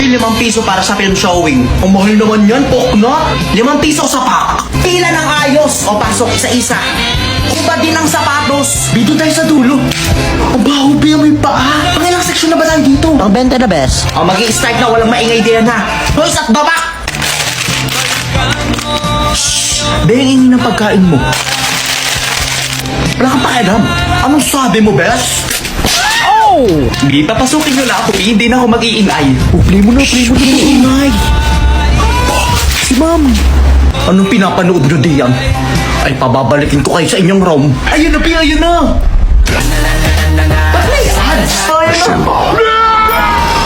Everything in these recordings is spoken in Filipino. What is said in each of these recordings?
₱5 para sa film showing. Ang mahal naman yan, poknot. ₱5 sa pack. Pila ng ayos o pasok isa-isa. Iba din ang sapatos. Dito tayo sa dulo. Ang baho, Bea, may paa. Pangilang section na ba tayo dito? Pang 20 na bes. O, mag-i-start na, walang maingay din ha. Hoys at babak! Shhh! Bea, ingin ng pagkain mo. Wala kang pakialam. Anong sabi mo, Bes? Oh! Hindi, papasukin nyo na ako, hindi na ako mag-iingay. Play mo na. Ingay! Si ma'am. Anong pinapanood nyo diyan? Ay, pababalikin ko kayo sa inyong room. Ayun na, Bea, ayun na! Ba't may ads? Ayun na!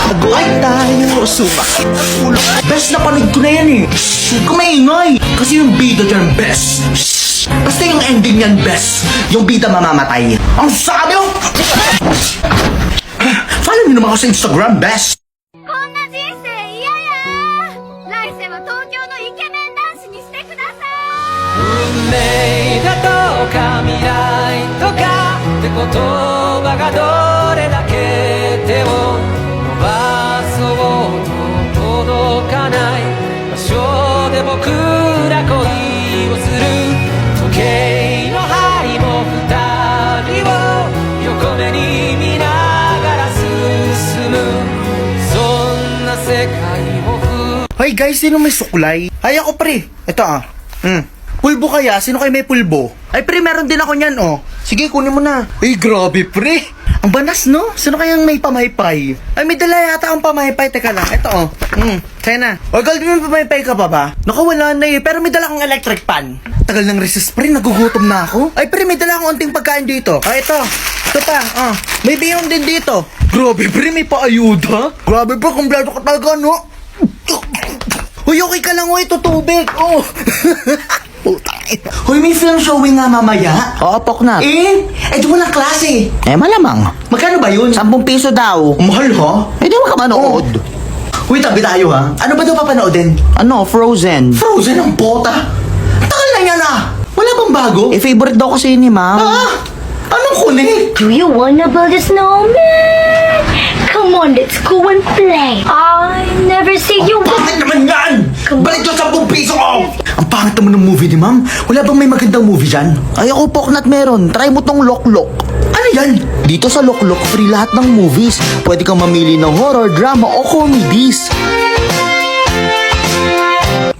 Nag-like tayo, sumakit ang ulo. Best na panood ko na yan eh. Shhh, huwag ka maingay. Kasi yung bida dyan, best. Shhh, basta yung ending yan, best. Yung bida mamamatay. Ang sabi mo! Follow nyo naman ako sa Instagram, best. こんな人生嫌や来世は東京のイケメン男子にしてください運命だとか未来とかって言葉がどれだけ手を伸ばそうと届かない場所で僕ら恋をする時計の針も二人を横目に見ながら進むそんな世界を Hoy guys, sino may suklay? Ay ako pre. Ito Pulbo kaya? Sino kayo may pulbo? Ay pre, meron din ako niyan oh. Sige, kunin mo na. Ay grabe pre. Ang banas no? Sino kayang may pamaypay? Ay may dala yata ang pamaypay. Teka lang, ito oh. Kaya na. O girl, may pamaypay ka pa ba? Naku, wala na eh. Pero may dala kang electric pan. Tagal ng recess pre, nagugutom na ako. Ay pre, may dala akong unting pagkain dito. Ah, ito. Ito pa, may biyong din dito. Grabe pre, may paayuda. Grabe pre, kumpleto ka talaga no? Hoy, okay ka lang, ito tubig. Oh. Hoy, may film showing nga mamaya. Oo, poknat. Di walang klase. Malamang. Magkano ba yun? ₱10 daw. Mahal ha? Di mo ka manood. Hoy, tabi tayo ha. Ano ba daw papanoodin? Ano, Frozen. Frozen ang bota. Tagal na yan ah. Wala bang bago? Favorite daw kasi ni ma'am. Anong kunik? Do you wanna build a snowman? Come on, let's go and play. I never see you. Bakit naman yan? Balik doon sa ₱10 ko! Ang pangit naman ng movie ni ma'am. Wala bang may magandang movie dyan? Ay ako, poknat meron. Try mo tong Loklok. Ano yan? Dito sa Loklok, free lahat ng movies. Pwede kang mamili ng horror, drama o comedies.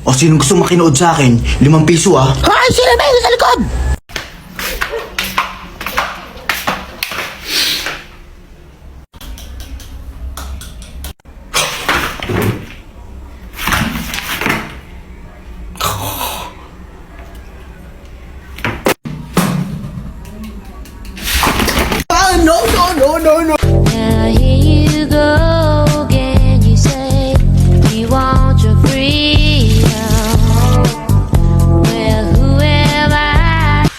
O sinong gusto makinood sa akin? ₱5 ah. Ay, sila ba sa likod? No. Now here you go again. You say you want your freedom. Well, who am I?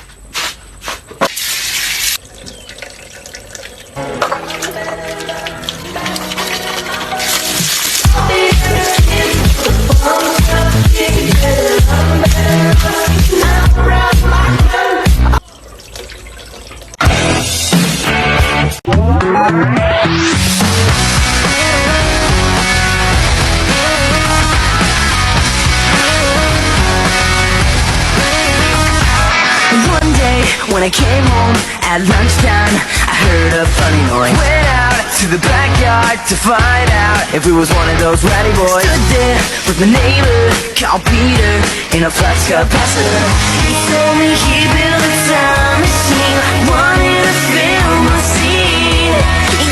One day when I came home at lunchtime, I heard a funny noise. Went out to the backyard to find out if we was one of those rowdy boys. Stood there with my neighbor called Peter in a flux capacitor. He told me he built a time machine, wanted to film a scene.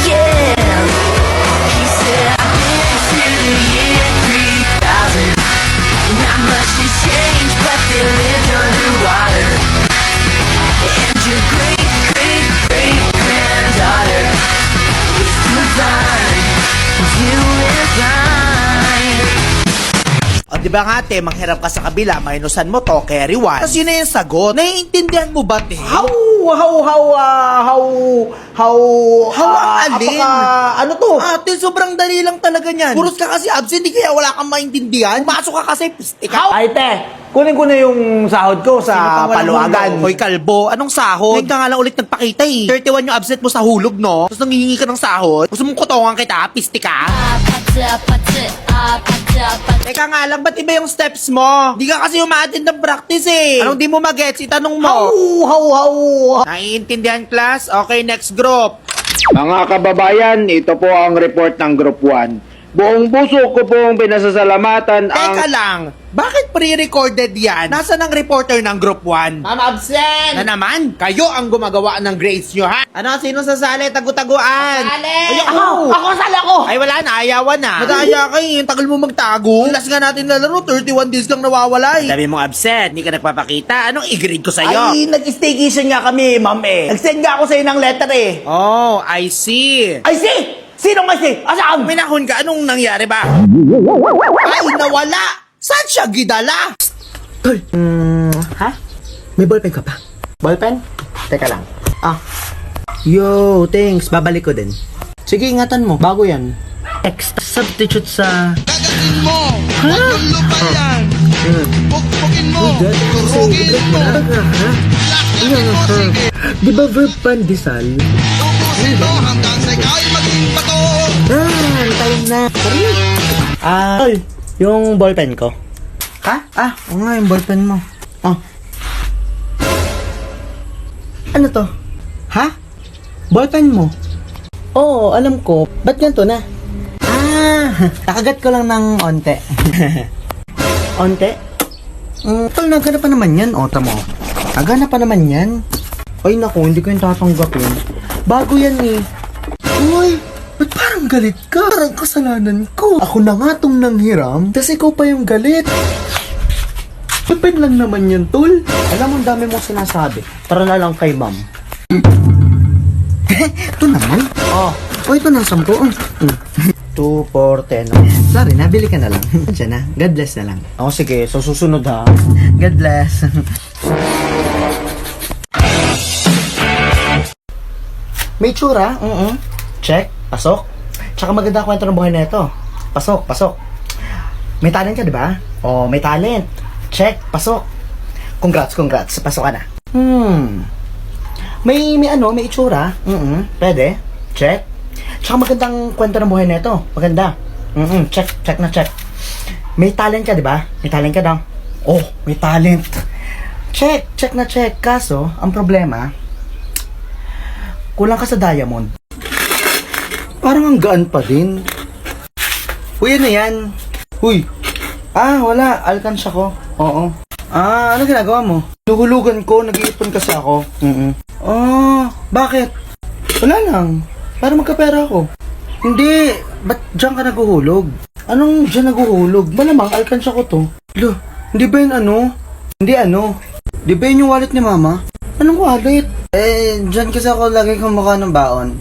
Yeah, he said I've been to the year 3000. Not much has changed, but they lived underwater. And your great-great-great-granddaughter is still fine. You will find. O diba nga te, manghirap ka sa kabila, minusan mo to, carry 1. Tapos yun na yung sagot. Naiintindihan mo ba te? How ang alin? Ano to? Ate, sobrang dali lang talaga niyan. Puros ka kasi absent, di kaya wala kang maintindihan. Pumasok ka kasi, pistik ka. Ay te, Kunin ko na yung sahod ko sa paluagan. Hoy, kalbo, anong sahod? Ngayon ka nga lang ulit nagpakita eh. 31 yung absent mo sa hulog, no? Tapos nangihingi ka ng sahod. Gusto mong kutongan kita, pisti ka? Teka nga lang, ba't iba yung steps mo? Di ka kasi umattend ng practice eh. Anong di mo magets? Itanong mo. Naiintindihan, class? Okay, next group. Mga kababayan, ito po ang report ng Group 1. Buong puso ko pong pinasasalamatan ang... Teka lang, bakit pre-recorded yan? Nasaan ang reporter ng Group 1? I'm absent! Na naman, kayo ang gumagawa ng grades nyo, ha? Ano, sino sasali? Tagu-taguan. Ay, Ako sala ko! Ay, wala na, ayawan na. Madaya ka eh, tagal mo magtago. Last nga natin lalaro, 31 days kang nawawala eh. Sabi mong absent, hindi ka nagpapakita. Anong i-grade ko sa'yo? Ay, nag-staycation nga kami, ma'am eh. Nag-send nga ako sa'yo ng letter eh. Oh, I see. Ay, see! Sino nga si? Asaan? Minahon ka, anong nangyari ba? Ay, nawala! Saan siya gidala? Ha? May ballpen ka pa? Ballpen? Teka lang. Yo, thanks. Babalik ko din. Sige, ingatan mo. Bago yan. Extra substitute sa... Di ba verb pandesal? Tayo na. Tol, yung ballpen ko. Ha? Oo nga, yung ballpen mo. Ano to? Ha? Ballpen mo? Oo, alam ko. Ba't ganito na? Nakagat ko lang ng onte. Onte? Tol, naghanap pa naman yan. O, tamo. Naghanap pa naman yan. Ay, naku, hindi ko yung tatanggapin. Bago yan eh. Uy, ba't parang galit ka? Parang kasalanan ko. Ako na nga tong nanghiram, tas ikaw pa yung galit. Pipin lang naman yun, tol. Alam mo, ang dami mong sinasabi. Tara na lang kay ma'am. Ito naman. Oh, Ito na, 10. 2, 4, 10. Sorry, nabili ka na lang. Diyan na. God bless na lang. Oh, sige. So, susunod ha. God bless. May tsura? Check. Pasok. Tsaka maganda ang kwento ng buhay na ito. Pasok, pasok. May talent ka, di ba? Oh, may talent. Check. Pasok. Congrats, congrats. Pasok ka na. May itsura. Pwede. Check. Tsaka magandang kwento ng buhay na ito. Maganda. Check, check na check. May talent ka, di ba? May talent ka daw. Oh, may talent. Check, check na check. Kaso, ang problema, kulang ka sa diamond. Parang ang gaan pa din. Uy, ano yan? Uy. Wala. Alkansya ko. Oo. Ano ginagawa mo? Nuhulugan ko. Nag-iipon kasi ako. Bakit? Wala lang. Para magkapera ako. Hindi. Ba't dyan ka naguhulog? Anong dyan naguhulog? Malamang alkansya ko to. Lo, hindi ba yun Hindi Di ba yun yung wallet ni mama? Anong wallet? Dyan kasi ako lagi kumaka ng baon.